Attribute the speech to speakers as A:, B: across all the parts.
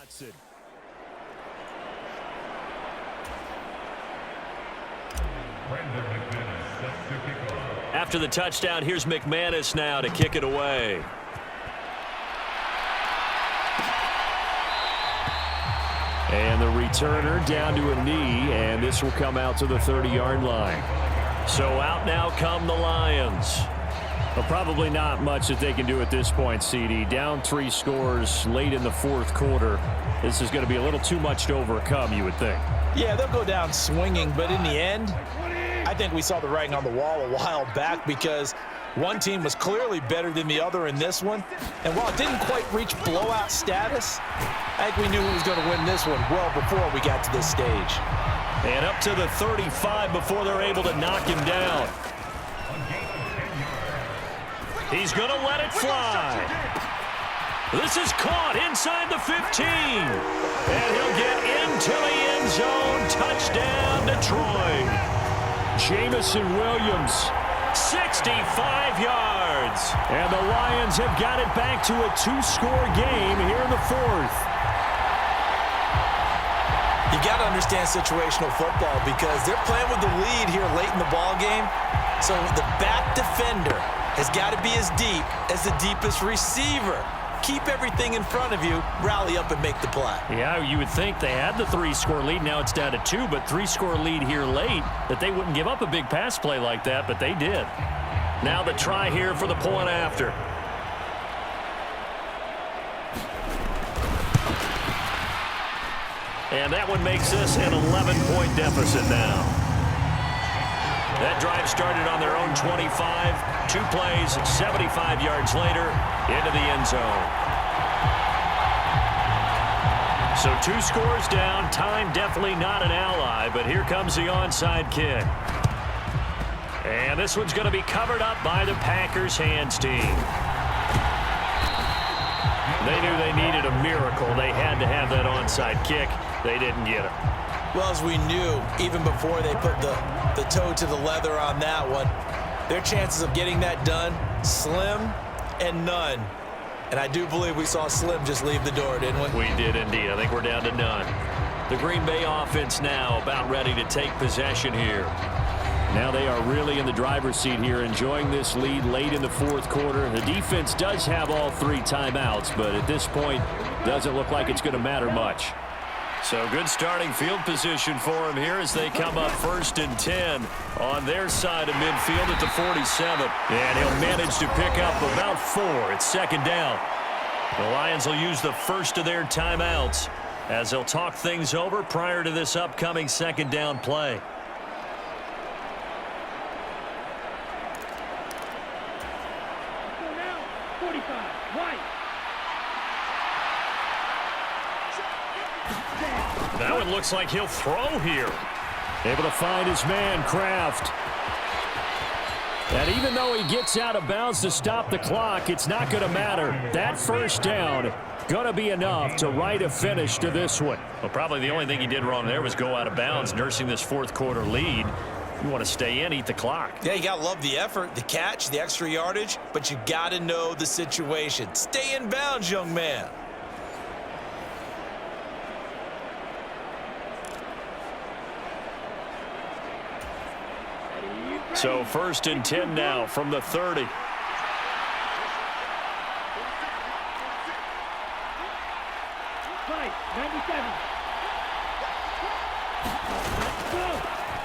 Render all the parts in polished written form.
A: Johnson.
B: After the touchdown, here's McManus now to kick it away. And the returner down to a knee, and this will come out to the 30-yard line. So out now come the Lions.
A: Well, probably not much that they can do at this point, CD. Down 3 scores late in the fourth quarter. This is going to be a little too much to overcome, you would think.
C: Yeah, they'll go down swinging, but in the end, I think we saw the writing on the wall a while back because one team was clearly better than the other in this one. And while it didn't quite reach blowout status, I think we knew who was going to win this one well before we got to this stage.
B: And up to the 35 before they're able to knock him down. He's going to let it fly. This is caught inside the 15. And he'll get into the end zone. Touchdown, Detroit.
A: Jamison Williams.
B: 65 yards.
A: And the Lions have got it back to a 2-score game here in the fourth.
C: You got to understand situational football because they're playing with the lead here late in the ball game. So the back defender has got to be as deep as the deepest receiver. Keep everything in front of you, rally up and make the play.
A: Yeah, you would think they had the 3-score lead. Now it's down to 2, but 3-score lead here late, that they wouldn't give up a big pass play like that, but they did.
B: Now the try here for the point after. And that one makes this an 11-point deficit now. That drive started on their own 25. 2 plays, 75 yards later, into the end zone. So 2 scores down. Time definitely not an ally, but here comes the onside kick. And this one's going to be covered up by the Packers hands team. They knew they needed a miracle. They had to have that onside kick. They didn't get it.
C: Well, as we knew, even before they put the toe to the leather on that one, their chances of getting that done, slim and none. And I do believe we saw Slim just leave the door, didn't we?
B: We did indeed. I think we're down to none. The Green Bay offense now about ready to take possession here.
A: Now they are really in the driver's seat here, enjoying this lead late in the fourth quarter. The defense does have all 3 timeouts, but at this point, doesn't look like it's going to matter much.
B: So good starting field position for him here as they come up 1st and 10 on their side of midfield at the 47. And he'll manage to pick up about 4. It's 2nd down. The Lions will use the first of their timeouts as they'll talk things over prior to this upcoming 2nd down play. Now it looks like he'll throw here.
A: Able to find his man, Kraft. And even though he gets out of bounds to stop the clock, it's not going to matter. That 1st down going to be enough to write a finish to this one.
B: Well, probably the only thing he did wrong there was go out of bounds, nursing this fourth quarter lead. You want to stay in, eat the clock.
C: Yeah, you got to love the effort, the catch, the extra yardage, but you got to know the situation. Stay in bounds, young man.
B: So 1st and 10 now from the 30.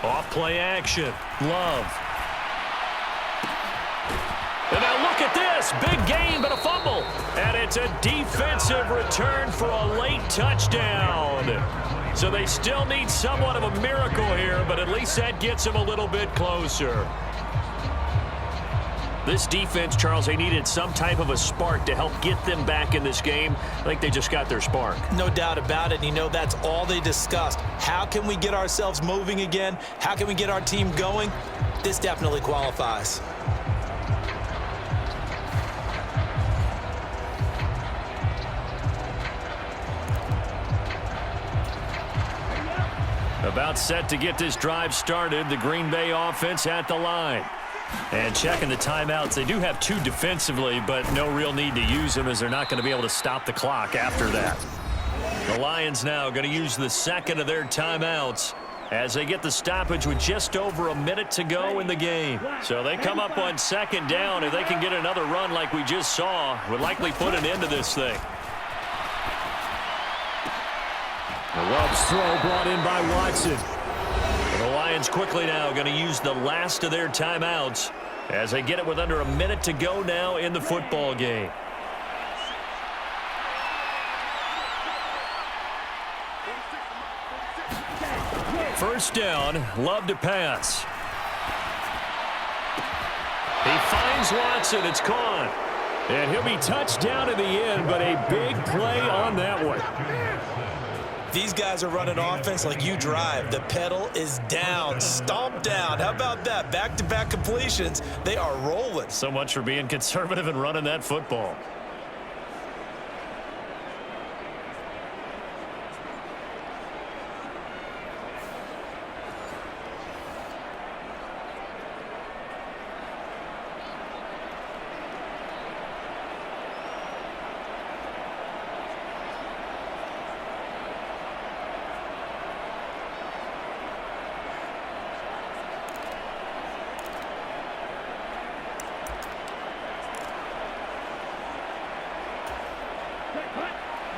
B: Off play action. Love. And now look at this. Big gain, but a fumble. And it's a defensive return for a late touchdown. So they still need somewhat of a miracle here, but at least that gets them a little bit closer. This defense, Charles, they needed some type of a spark to help get them back in this game. I think they just got their spark.
C: No doubt about it. And you know, that's all they discussed. How can we get ourselves moving again? How can we get our team going? This definitely qualifies.
B: About set to get this drive started. The Green Bay offense at the line. And checking the timeouts. They do have 2 defensively, but no real need to use them as they're not going to be able to stop the clock after that. The Lions now going to use the second of their timeouts as they get the stoppage with just over a minute to go in the game. So they come up on second down. If they can get another run like we just saw, would likely put an end to this thing.
A: The Love's throw brought in by Watson.
B: The Lions quickly now going to use the last of their timeouts as they get it with under a minute to go now in the football game. First down, Love to pass. He finds Watson. It's caught.
A: And he'll be touched down in the end, but a big play on that one.
C: These guys are running offense like you drive. The pedal is down, stomp down. How about that? Back-to-back completions. They are rolling.
B: So much for being conservative and running that football.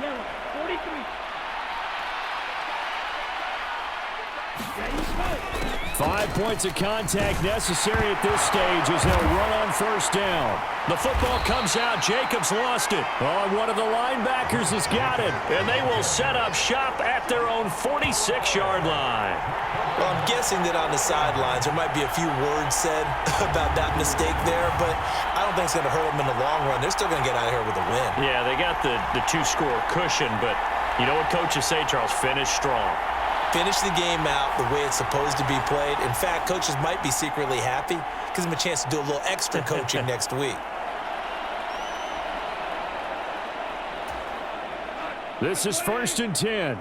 D: Yellow, 43.
A: 5 points of contact necessary at this stage as they'll run on first down.
B: The football comes out. Jacobs lost it.
A: Oh, one of the linebackers has got it.
B: And they will set up shop at their own 46-yard line.
C: Well, I'm guessing that on the sidelines there might be a few words said about that mistake there, but I don't think it's going to hurt them in the long run. They're still going to get out of here with a win.
B: Yeah, they got the two-score cushion, but you know what coaches say, Charles? Finish strong.
C: Finish the game out the way it's supposed to be played. In fact, coaches might be secretly happy. Gives them a chance to do a little extra coaching next week.
A: This is 1st and 10.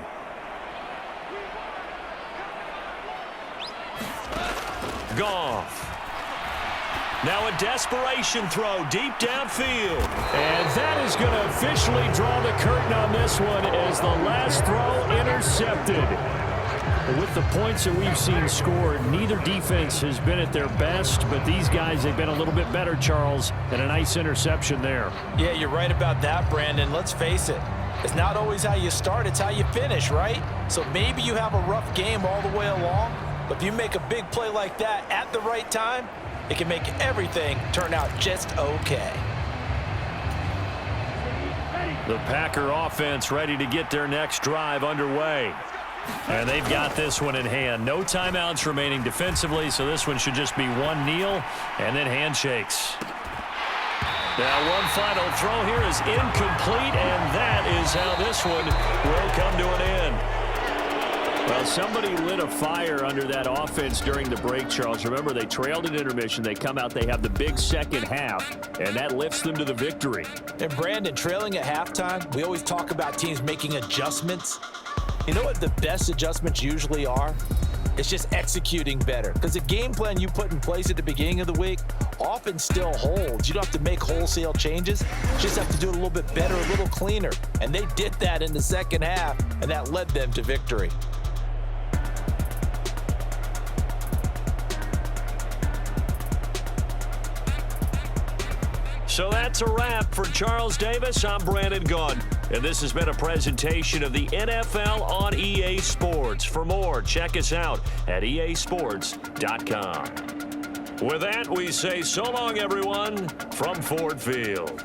B: Goff. Now a desperation throw deep downfield.
A: And that is going to officially draw the curtain on this one as the last throw intercepted. With the points that we've seen scored, neither defense has been at their best, but these guys, they've been a little bit better, Charles, and a nice interception there.
C: Yeah, you're right about that, Brandon. Let's face it. It's not always how you start, it's how you finish, right? So maybe you have a rough game all the way along, but if you make a big play like that at the right time, it can make everything turn out just okay.
B: The Packer offense ready to get their next drive underway. And they've got this one in hand. No timeouts remaining defensively, so this one should just be one kneel and then handshakes. Now one final throw here is incomplete, and that is how this one will come to an end.
A: Well, somebody lit a fire under that offense during the break, Charles. Remember, they trailed at intermission. They come out, they have the big second half, and that lifts them to the victory.
C: And Brandon, trailing at halftime, we always talk about teams making adjustments. You know what the best adjustments usually are? It's just executing better. Because the game plan you put in place at the beginning of the week often still holds. You don't have to make wholesale changes. You just have to do it a little bit better, a little cleaner. And they did that in the second half, and that led them to victory.
B: So that's a wrap for Charles Davis. I'm Brandon Gunn, and this has been a presentation of the NFL on EA Sports. For more, check us out at easports.com. With that, we say so long, everyone, from Ford Field.